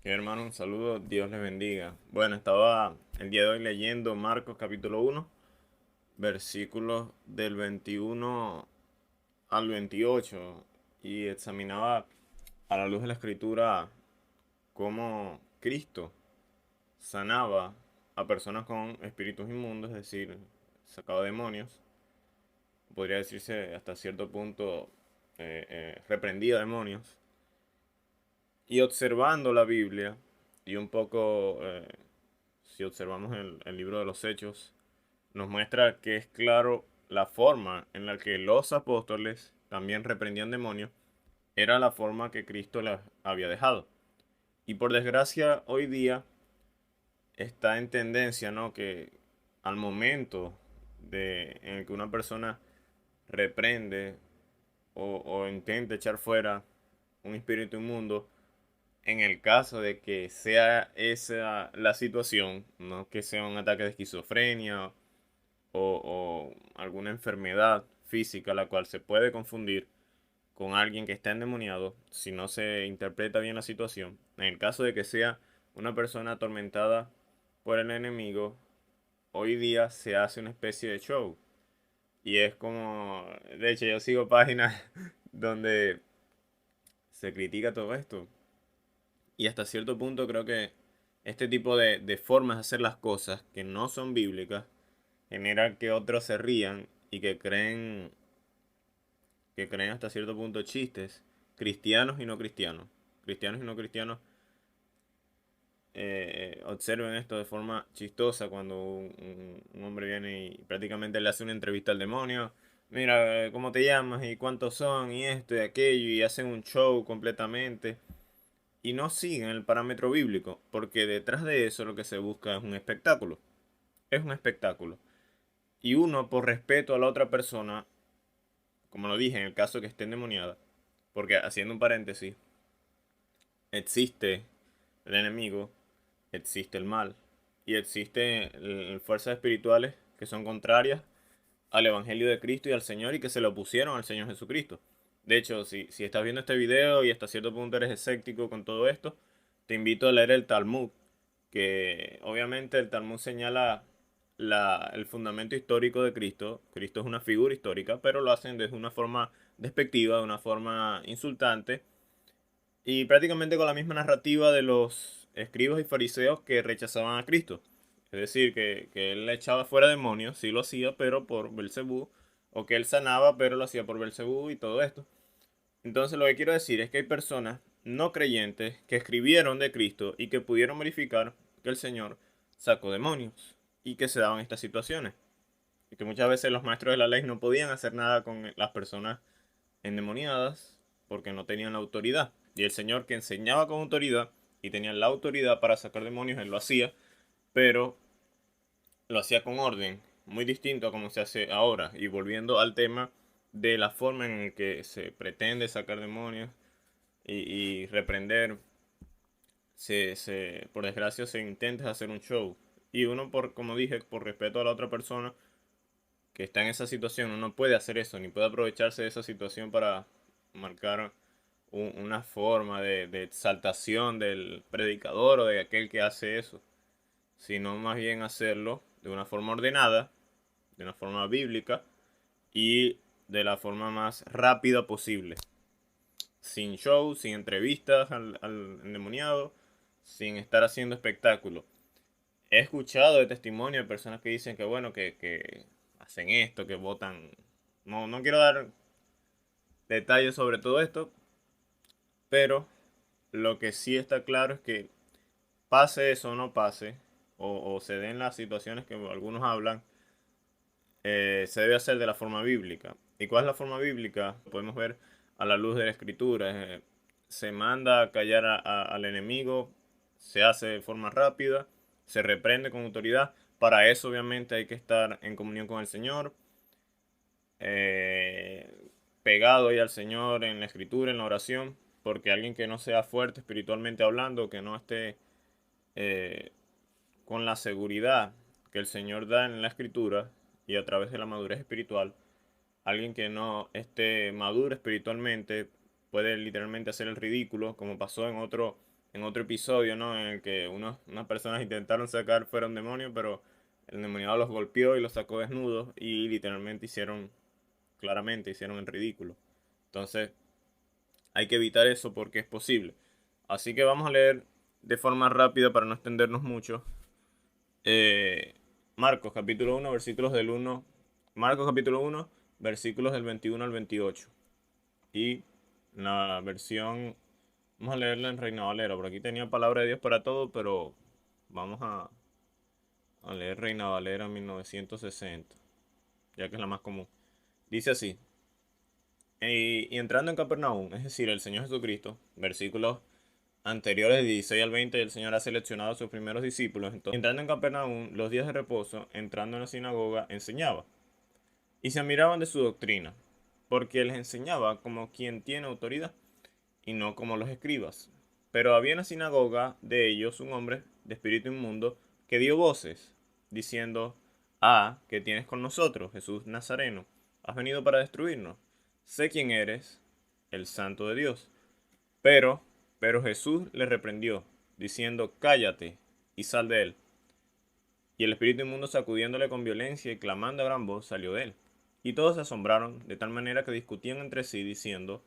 Hermano, un saludo, Dios les bendiga. Bueno, estaba el día de hoy leyendo Marcos capítulo 1, versículos del 21 al 28 y examinaba a la luz de la escritura cómo Cristo sanaba a personas con espíritus inmundos, es decir, sacaba demonios, podría decirse hasta cierto punto reprendía demonios. Y observando la Biblia y un poco, si observamos el libro de los Hechos, nos muestra que es claro la forma en la que los apóstoles también reprendían demonios, era la forma que Cristo les había dejado. Y por desgracia, hoy día está en tendencia, ¿no? Que al momento en el que una persona reprende o intenta echar fuera un espíritu inmundo, en el caso de que sea esa la situación, no que sea un ataque de esquizofrenia o alguna enfermedad física la cual se puede confundir con alguien que está endemoniado si no se interpreta bien la situación. En el caso de que sea una persona atormentada por el enemigo, hoy día se hace una especie de show. Y es como, de hecho yo sigo páginas donde se critica todo esto. Y hasta cierto punto creo que este tipo de formas de hacer las cosas que no son bíblicas genera que otros se rían y que creen hasta cierto punto chistes, cristianos y no cristianos. Cristianos y no cristianos observen esto de forma chistosa cuando un hombre viene y prácticamente le hace una entrevista al demonio. Mira, ¿cómo te llamas? ¿Y cuántos son? Y esto y aquello. Y hacen un show completamente. Y no siguen el parámetro bíblico, porque detrás de eso lo que se busca es un espectáculo. Es un espectáculo. Y uno, por respeto a la otra persona, como lo dije, en el caso que esté endemoniada, porque haciendo un paréntesis, existe el enemigo, existe el mal, y existen fuerzas espirituales que son contrarias al Evangelio de Cristo y al Señor y que se lo opusieron al Señor Jesucristo. De hecho, si estás viendo este video y hasta cierto punto eres escéptico con todo esto, te invito a leer el Talmud, que obviamente el Talmud señala el fundamento histórico de Cristo. Cristo es una figura histórica, pero lo hacen desde una forma despectiva, de una forma insultante, y prácticamente con la misma narrativa de los escribas y fariseos que rechazaban a Cristo. Es decir, que él echaba fuera demonios, sí lo hacía, pero por Belcebú, o que él sanaba, pero lo hacía por Belcebú y todo esto. Entonces lo que quiero decir es que hay personas no creyentes que escribieron de Cristo y que pudieron verificar que el Señor sacó demonios y que se daban estas situaciones. Y que muchas veces los maestros de la ley no podían hacer nada con las personas endemoniadas porque no tenían la autoridad. Y el Señor, que enseñaba con autoridad y tenía la autoridad para sacar demonios, él lo hacía, pero lo hacía con orden, muy distinto a como se hace ahora. Y volviendo al tema de la forma en la que se pretende sacar demonios y reprender, por desgracia se intenta hacer un show. Y uno, como dije, por respeto a la otra persona que está en esa situación, uno puede hacer eso, ni puede aprovecharse de esa situación para marcar una forma de exaltación del predicador o de aquel que hace eso, sino más bien hacerlo de una forma ordenada, de una forma bíblica y de la forma más rápida posible, sin show, sin entrevistas al endemoniado, sin estar haciendo espectáculo. He escuchado de testimonio de personas que dicen que bueno, que hacen esto, que votan. No quiero dar detalles sobre todo esto, pero lo que sí está claro es que pase eso o no pase, o se den las situaciones que algunos hablan, se debe hacer de la forma bíblica. ¿Y cuál es la forma bíblica? Podemos ver a la luz de la escritura. Se manda a callar al enemigo, se hace de forma rápida, se reprende con autoridad. Para eso obviamente hay que estar en comunión con el Señor, eh, pegado ahí al Señor en la escritura, en la oración, porque alguien que no sea fuerte espiritualmente hablando, que no esté eh, con la seguridad que el Señor da en la escritura y a través de la madurez espiritual, alguien que no esté maduro espiritualmente puede literalmente hacer el ridículo, como pasó en otro en otro episodio, ¿no? En el que unas personas intentaron sacar fuera un demonio, pero el endemoniado los golpeó y los sacó desnudos y literalmente hicieron el ridículo. Entonces, hay que evitar eso porque es posible. Así que vamos a leer de forma rápida para no extendernos mucho. Eh, Marcos capítulo 1, versículos del 1. Marcos capítulo 1, versículos del 21 al 28. Y la versión, vamos a leerla en Reina Valera. Por aquí tenía palabra de Dios para todo, pero vamos a leer Reina Valera 1960, ya que es la más común. Dice así: y entrando en Capernaum, es decir, el Señor Jesucristo, versículos anteriores de 16 al 20, el Señor ha seleccionado a sus primeros discípulos. Entonces, entrando en Capernaum, los días de reposo, entrando en la sinagoga, enseñaba. Y se admiraban de su doctrina, porque les enseñaba como quien tiene autoridad, y no como los escribas. Pero había en la sinagoga de ellos un hombre de espíritu inmundo que dio voces, diciendo: ¿qué tienes con nosotros, Jesús Nazareno? ¿Has venido para destruirnos? Sé quién eres, el Santo de Dios. Pero, pero Jesús le reprendió, diciendo: cállate y sal de él. Y el espíritu inmundo, sacudiéndole con violencia y clamando a gran voz, salió de él. Y todos se asombraron, de tal manera que discutían entre sí, diciendo: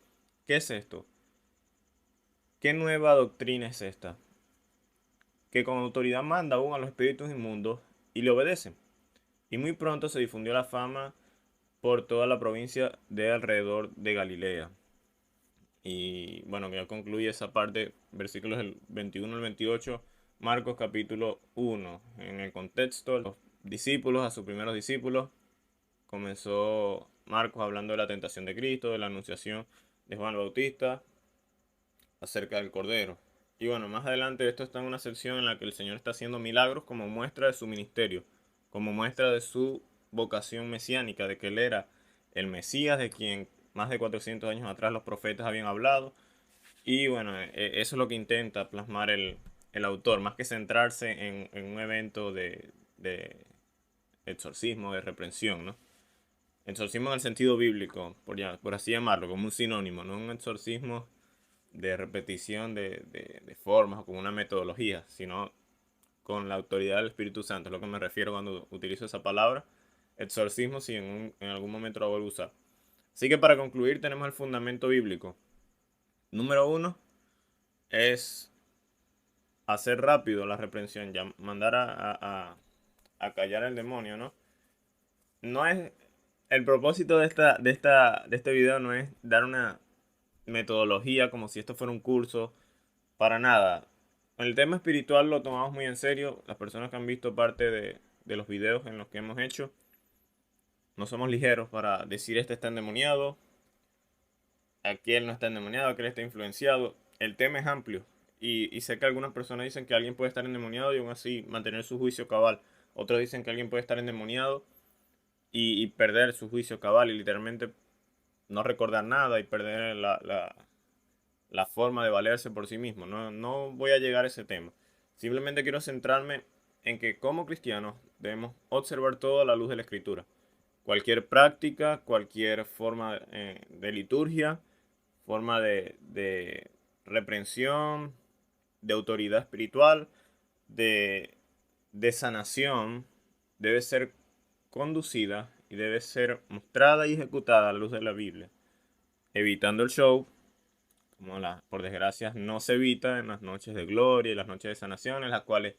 ¿qué es esto? ¿Qué nueva doctrina es esta? Que con autoridad manda aún a los espíritus inmundos y le obedecen. Y muy pronto se difundió la fama por toda la provincia de alrededor de Galilea. Y bueno, que ya concluye esa parte, versículos del 21 al 28, Marcos capítulo 1. En el contexto, los discípulos, a sus primeros discípulos, comenzó Marcos hablando de la tentación de Cristo, de la anunciación de Juan el Bautista acerca del Cordero. Y bueno, más adelante esto está en una sección en la que el Señor está haciendo milagros como muestra de su ministerio, como muestra de su vocación mesiánica, de que Él era el Mesías, de quien más de 400 años atrás los profetas habían hablado. Y bueno, eso es lo que intenta plasmar el autor, más que centrarse en un evento de exorcismo, de reprensión, ¿no? Exorcismo en el sentido bíblico, por así llamarlo, como un sinónimo, no un exorcismo de repetición de formas o con una metodología, sino con la autoridad del Espíritu Santo. Es lo que me refiero cuando utilizo esa palabra. Exorcismo, si en algún momento la vuelvo a usar. Así que para concluir tenemos el fundamento bíblico. Número uno es hacer rápido la reprensión, ya mandar a callar al demonio, ¿no? No es el propósito de este video no es dar una metodología como si esto fuera un curso, para nada. El tema espiritual lo tomamos muy en serio. Las personas que han visto parte de los videos en los que hemos hecho, no somos ligeros para decir este está endemoniado, aquel no está endemoniado, aquel está influenciado. El tema es amplio y sé que algunas personas dicen que alguien puede estar endemoniado y aún así mantener su juicio cabal. Otros dicen que alguien puede estar endemoniado y perder su juicio cabal y literalmente no recordar nada y perder la forma de valerse por sí mismo. No voy a llegar a ese tema. Simplemente quiero centrarme en que como cristianos debemos observar todo a la luz de la escritura. Cualquier práctica, cualquier forma de liturgia, forma de reprensión, de autoridad espiritual, de sanación, debe ser conducida y debe ser mostrada y ejecutada a la luz de la Biblia, evitando el show, como por desgracia no se evita en las noches de gloria y las noches de sanación, en las cuales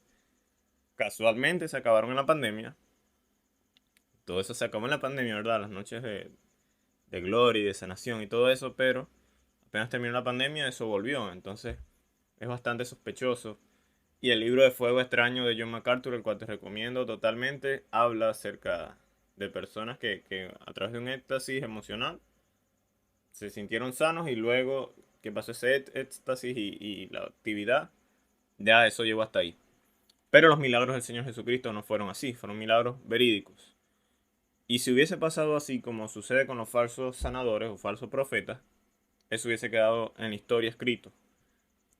casualmente se acabaron en la pandemia. Todo eso se acabó en la pandemia, ¿verdad? Las noches de gloria y de sanación y todo eso, pero apenas terminó la pandemia, eso volvió. Entonces es bastante sospechoso. Y el libro de Fuego Extraño de John MacArthur, el cual te recomiendo totalmente, habla acerca de personas que a través de un éxtasis emocional se sintieron sanos y luego que pasó ese éxtasis y la actividad, ya eso llegó hasta ahí. Pero los milagros del Señor Jesucristo no fueron así, fueron milagros verídicos. Y si hubiese pasado así como sucede con los falsos sanadores o falsos profetas, eso hubiese quedado en la historia escrito.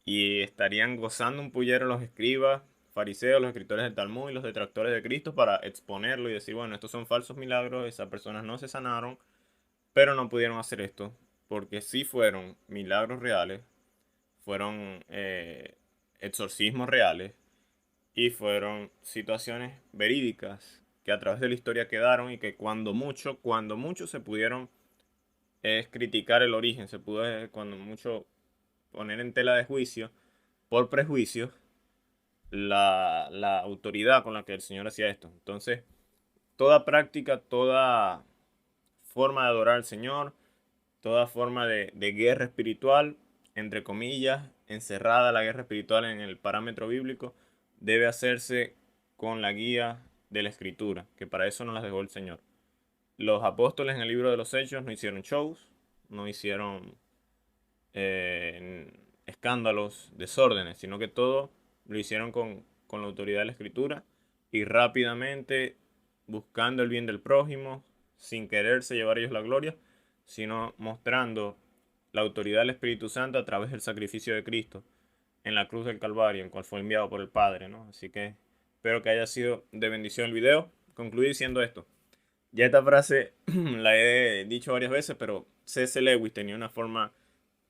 Y estarían gozando un pullero los escribas, fariseos, los escritores del Talmud y los detractores de Cristo para exponerlo y decir, bueno, estos son falsos milagros, esas personas no se sanaron, pero no pudieron hacer esto, porque sí fueron milagros reales, fueron exorcismos reales y fueron situaciones verídicas que a través de la historia quedaron y que cuando mucho se pudieron es criticar el origen, se pudo cuando mucho poner en tela de juicio por prejuicios la autoridad con la que el Señor hacía esto. Entonces, toda práctica, toda forma de adorar al Señor, toda forma de guerra espiritual, entre comillas, encerrada la guerra espiritual en el parámetro bíblico, debe hacerse con la guía de la Escritura, que para eso nos las dejó el Señor. Los apóstoles en el libro de los Hechos no hicieron shows, no hicieron escándalos, desórdenes, sino que todo lo hicieron con la autoridad de la Escritura y rápidamente buscando el bien del prójimo, sin quererse llevar ellos la gloria, sino mostrando la autoridad del Espíritu Santo a través del sacrificio de Cristo en la cruz del Calvario, en cual fue enviado por el Padre, ¿no? Así que espero que haya sido de bendición el video. Concluí diciendo esto. Ya esta frase la he dicho varias veces, pero C.S. Lewis tenía una forma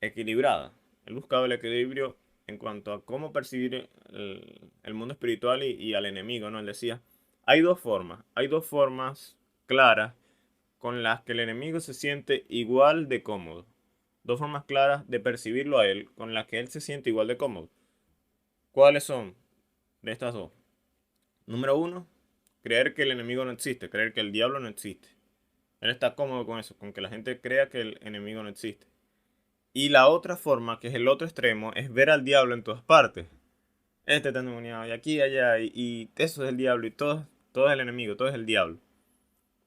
equilibrada. Él buscaba el equilibrio en cuanto a cómo percibir el mundo espiritual y al enemigo, ¿no? Él decía, hay dos formas claras con las que el enemigo se siente igual de cómodo. Dos formas claras de percibirlo a él, con las que él se siente igual de cómodo. ¿Cuáles son de estas dos? Número uno, creer que el enemigo no existe, creer que el diablo no existe. Él está cómodo con eso, con que la gente crea que el enemigo no existe. Y la otra forma, que es el otro extremo, es ver al diablo en todas partes. Este está endemoniado, y aquí, y allá, y eso es el diablo, y todo es el enemigo, todo es el diablo.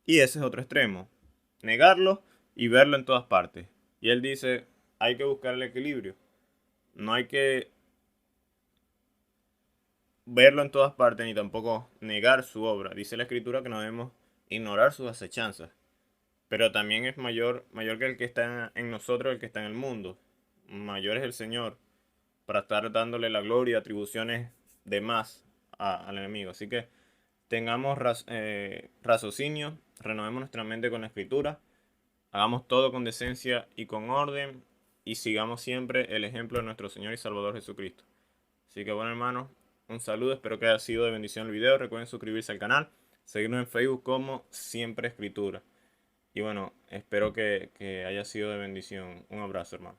Y ese es otro extremo, negarlo y verlo en todas partes. Y él dice, hay que buscar el equilibrio. No hay que verlo en todas partes ni tampoco negar su obra. Dice la escritura que no debemos ignorar sus acechanzas. Pero también es mayor que el que está en nosotros, el que está en el mundo. Mayor es el Señor para estar dándole la gloria y atribuciones de más al enemigo. Así que tengamos raciocinio, renovemos nuestra mente con la escritura, hagamos todo con decencia y con orden y sigamos siempre el ejemplo de nuestro Señor y Salvador Jesucristo. Así que bueno, hermanos, un saludo, espero que haya sido de bendición el video. Recuerden suscribirse al canal, seguirnos en Facebook como Siempre Escritura. Y bueno, espero que haya sido de bendición. Un abrazo, hermano.